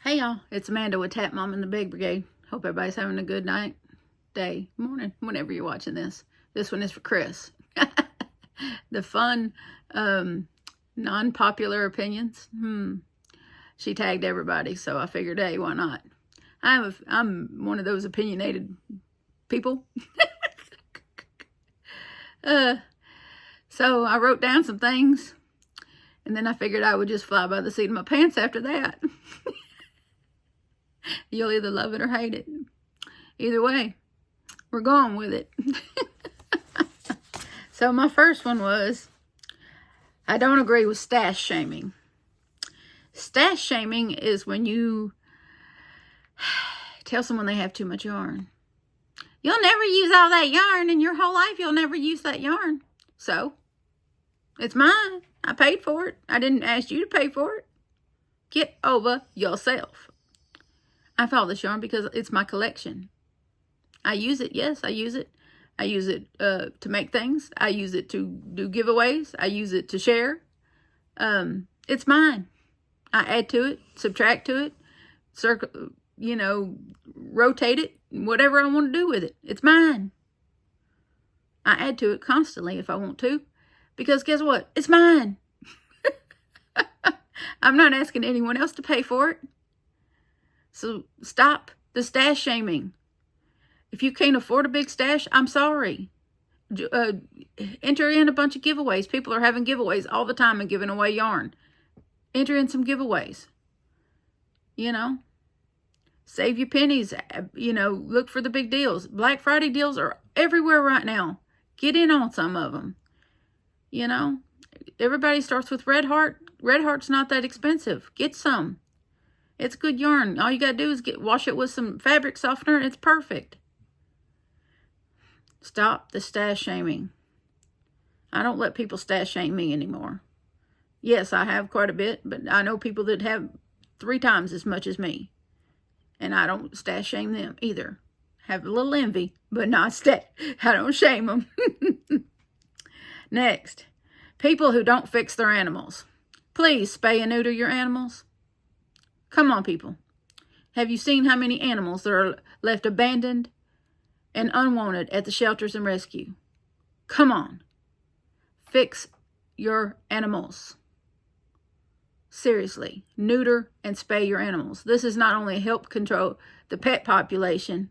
Hey y'all, it's Amanda with Tap Mom and the Big Brigade. Hope everybody's having a good night, day, morning, whenever you're watching this. This one is for Chris. The fun, non-popular opinions. She tagged everybody, so I figured, hey, why not? I'm one of those opinionated people. So I wrote down some things, and then I figured I would just fly by the seat of my pants after that. You'll either love it or hate it. Either way, we're going with it. So my first one was, I don't agree with stash shaming. Stash shaming is when you tell someone they have too much yarn. You'll never use all that yarn in your whole life. You'll never use that yarn. So, it's mine. I paid for it. I didn't ask you to pay for it. Get over yourself. I follow this yarn because it's my collection. I use it. Yes, I use it. I use it to make things. I use it to do giveaways. I use it to share. It's mine. I add to it, subtract to it, rotate it, whatever I want to do with it. It's mine. I add to it constantly if I want to, because guess what? It's mine. I'm not asking anyone else to pay for it. So stop the stash shaming. If you can't afford a big stash, I'm sorry. Enter in a bunch of giveaways. People are having giveaways all the time and giving away yarn. Enter in some giveaways. Save your pennies. Look for the big deals. Black Friday deals are everywhere right now. Get in on some of them. Everybody starts with Red Heart. Red Heart's not that expensive. Get some. It's good yarn. All you got to do is wash it with some fabric softener and it's perfect. Stop the stash shaming. I don't let people stash shame me anymore. Yes, I have quite a bit, but I know people that have 3 times as much as me. And I don't stash shame them either. Have a little envy, but not I don't shame them. Next, people who don't fix their animals. Please spay and neuter your animals. Come on, people. Have you seen how many animals that are left abandoned and unwanted at the shelters and rescue? Come on. Fix your animals. Seriously, neuter and spay your animals. This is not only help control the pet population,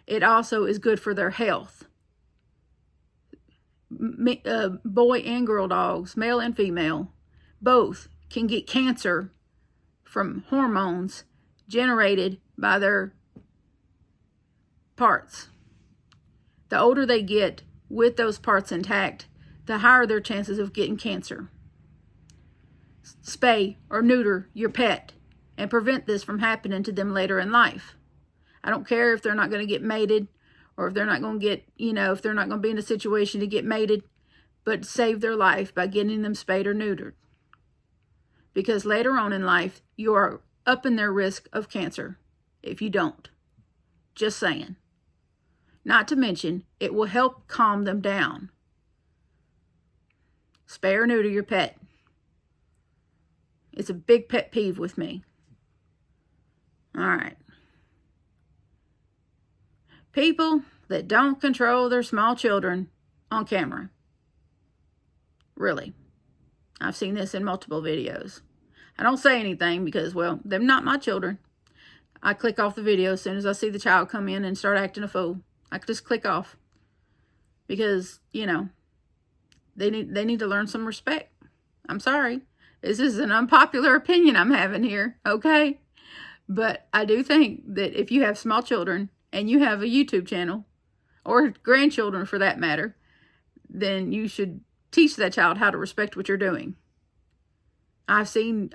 it also is good for their health. Boy and girl dogs, male and female, both can get cancer from hormones generated by their parts. The older they get with those parts intact, the higher their chances of getting cancer. Spay or neuter your pet and prevent this from happening to them later in life. I don't care if they're not going to get mated or if they're not going to get, if they're not going to be in a situation to get mated, but save their life by getting them spayed or neutered. Because later on in life, you are upping their risk of cancer if you don't. Just saying. Not to mention, it will help calm them down. Spay or neuter your pet. It's a big pet peeve with me. All right. People that don't control their small children on camera. Really. I've seen this in multiple videos. I don't say anything because, well, they're not my children. I click off the video as soon as I see the child come in and start acting a fool. I just click off. Because, they need to learn some respect. I'm sorry. This is an unpopular opinion I'm having here, okay? But I do think that if you have small children and you have a YouTube channel, or grandchildren for that matter, then you should teach that child how to respect what you're doing. I've seen,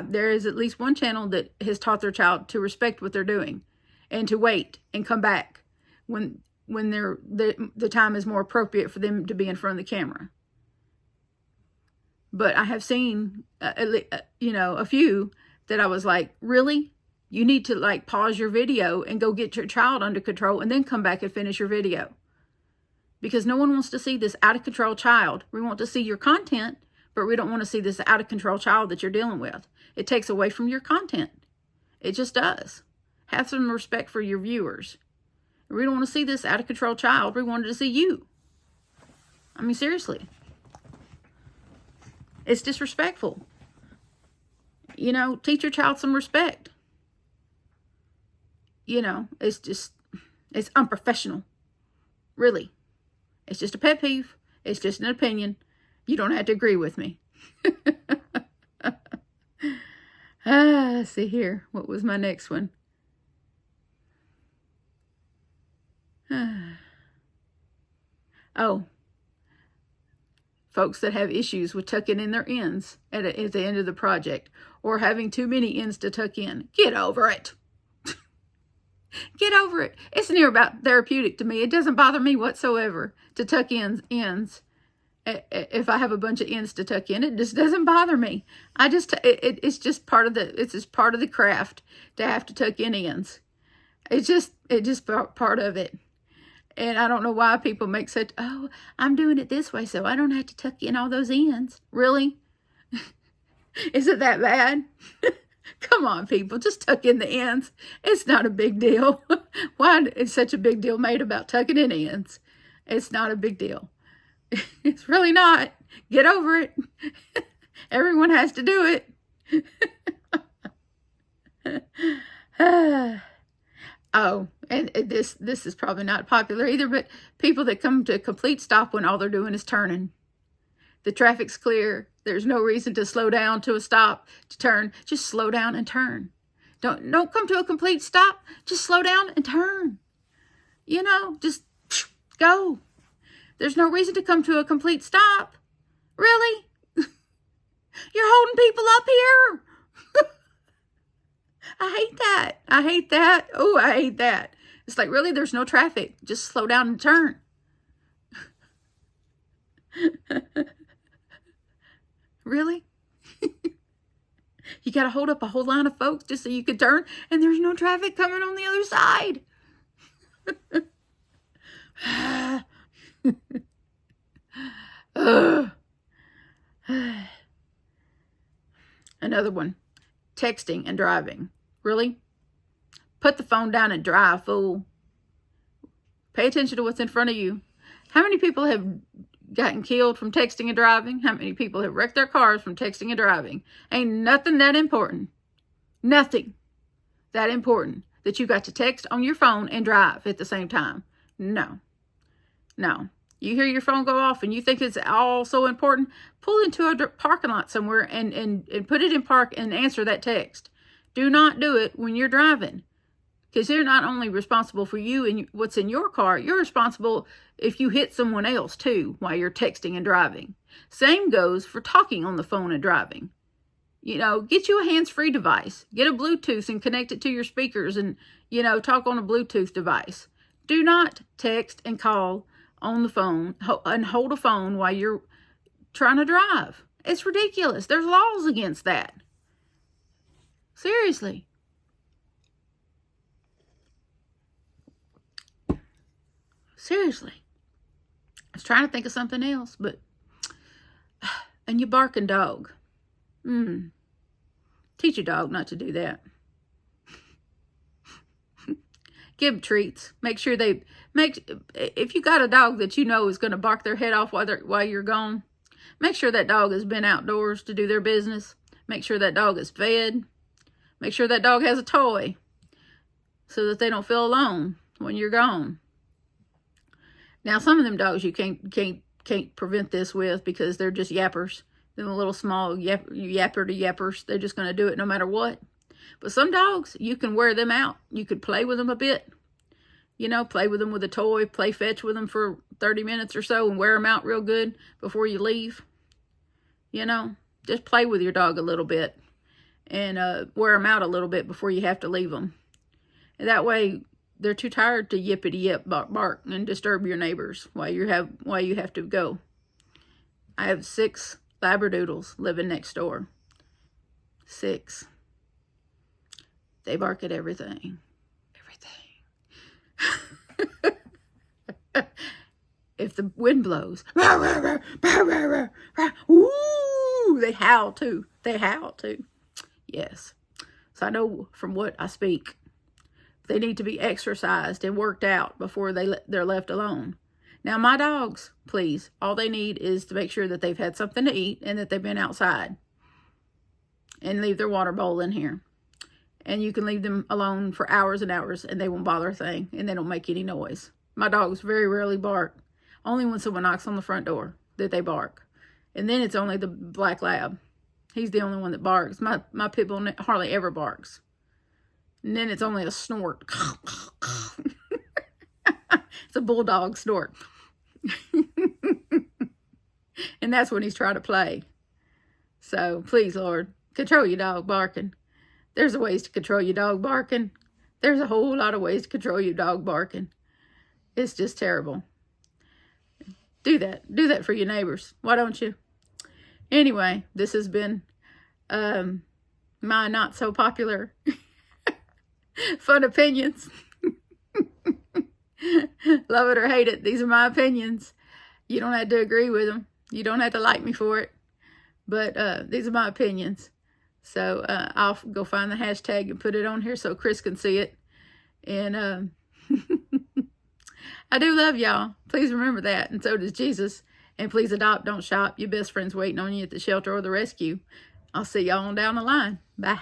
there is at least one channel that has taught their child to respect what they're doing and to wait and come back when the time is more appropriate for them to be in front of the camera. But I have seen, a few that I was like, really? You need to pause your video and go get your child under control and then come back and finish your video. Because no one wants to see this out of control child. We want to see your content, but we don't want to see this out of control child that you're dealing with. It takes away from your content. It just does. Have some respect for your viewers. We don't want to see this out of control child. We wanted to see you. I mean, seriously. It's disrespectful. You know, teach your child some respect. You know, it's unprofessional. Really. It's just a pet peeve. It's just an opinion. You don't have to agree with me. Let's see here. What was my next one? Oh. Folks that have issues with tucking in their ends at the end of the project, or having too many ends to tuck in. Get over it. Get over it. It's near about therapeutic to me. It doesn't bother me whatsoever to tuck ends. If I have a bunch of ends to tuck in, it just doesn't bother me. It's just part of the craft to have to tuck in ends. It's just part of it. And I don't know why people make such, oh, I'm doing it this way so I don't have to tuck in all those ends. Really? Is it that bad? Come on, people. Just tuck in the ends. It's not a big deal. Why is such a big deal made about tucking in ends? It's not a big deal. It's really not. Get over it. Everyone has to do it. Oh, and this is probably not popular either, but people that come to a complete stop when all they're doing is turning. The traffic's clear. There's no reason to slow down to a stop, to turn. Just slow down and turn. Don't come to a complete stop. Just slow down and turn. You know, just go. There's no reason to come to a complete stop. Really? You're holding people up here. I hate that. I hate that. Oh, I hate that. It's like, really, there's no traffic. Just slow down and turn. Really? You got to hold up a whole line of folks just so you can turn, and there's no traffic coming on the other side. Another one. Texting and driving. Really? Put the phone down and drive, fool. Pay attention to what's in front of you. How many people have gotten killed from texting and driving? How many people have wrecked their cars from texting and driving? Ain't nothing that important. Nothing that important that you got to text on your phone and drive at the same time. No. No. You hear your phone go off and you think it's all so important, pull into a parking lot somewhere and put it in park and answer that text. Do not do it when you're driving, because you're not only responsible for you and what's in your car, you're responsible if you hit someone else too while you're texting and driving. Same goes for talking on the phone and driving. You know, get you a hands-free device. Get a Bluetooth and connect it to your speakers and, you know, talk on a Bluetooth device. Do not text and call on the phone and hold a phone while you're trying to drive. It's ridiculous. There's laws against that. Seriously. Seriously. I was trying to think of something else, but... And you barking dog. Teach your dog not to do that. Give them treats. Make sure if you got a dog that you know is going to bark their head off while you're gone, make sure that dog has been outdoors to do their business. Make sure that dog is fed. Make sure that dog has a toy so that they don't feel alone when you're gone. Now, some of them dogs you can't prevent this with because they're just yappers. They're little small yapper to yappers. They're just going to do it no matter what. But some dogs, you can wear them out. You could play with them a bit. You know, play with them with a toy. Play fetch with them for 30 minutes or so and wear them out real good before you leave. You know, just play with your dog a little bit and wear them out a little bit before you have to leave them. And that way, they're too tired to yippity-yip, bark, and disturb your neighbors while you have to go. I have 6 Labradoodles living next door. 6. They bark at everything. Everything. If the wind blows, ooh, they howl too. Yes. So I know from what I speak. They need to be exercised and worked out before they're left alone. Now, my dogs, please, all they need is to make sure that they've had something to eat and that they've been outside. And leave their water bowl in here. And you can leave them alone for hours and hours and they won't bother a thing and they don't make any noise. My dogs very rarely bark. Only when someone knocks on the front door that they bark. And then it's only the black lab. He's the only one that barks. My pit bull hardly ever barks. And then it's only a snort. It's a bulldog snort. And that's when he's trying to play. So please, Lord, control your dog barking. There's ways to control your dog barking. There's a whole lot of ways to control your dog barking. It's just terrible. Do that. Do that for your neighbors. Why don't you? Anyway, this has been my not so popular fun opinions. Love it or hate it. These are my opinions. You don't have to agree with them. You don't have to like me for it. But these are my opinions. So I'll go find the hashtag and put it on here so Chris can see it. And I do love y'all. Please remember that. And so does Jesus. And please adopt, don't shop. Your best friend's waiting on you at the shelter or the rescue. I'll see y'all on down the line. Bye.